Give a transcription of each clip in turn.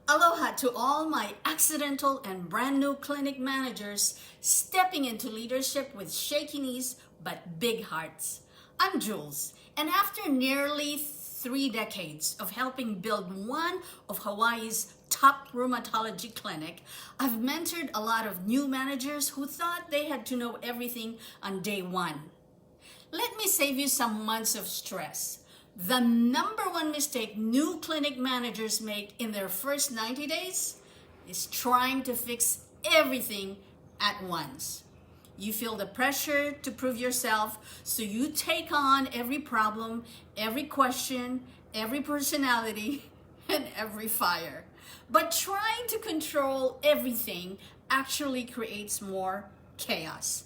Aloha to all my accidental and brand new clinic managers stepping into leadership with shaky knees but big hearts. I'm Jules, and after nearly 3 decades of helping build one of Hawaii's top rheumatology clinic, I've mentored a lot of new managers who thought they had to know everything on day one. Let me save you some months of stress. The number one mistake new clinic managers make in their first 90 days is trying to fix everything at once. You feel the pressure to prove yourself, so you take on every problem, every question, every personality, and every fire. But trying to control everything actually creates more chaos.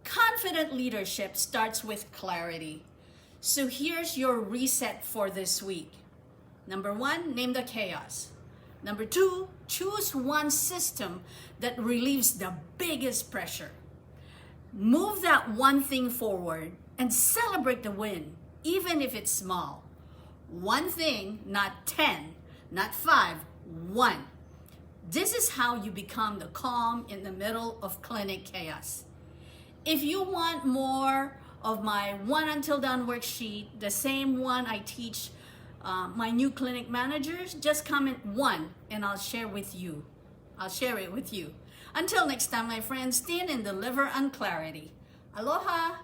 Confident leadership starts with clarity. So here's your reset for this week. Number 1, name the chaos. Number 2, choose one system that relieves the biggest pressure. Move that one thing forward and celebrate the win, even if it's small. One thing, not 10, not 5, 1. This is how you become the calm in the middle of clinic chaos. If you want more of my one until done worksheet, the same one I teach my new clinic managers, just comment 1 and I'll share it with you. Until next time, my friends, stand and deliver on clarity. Aloha!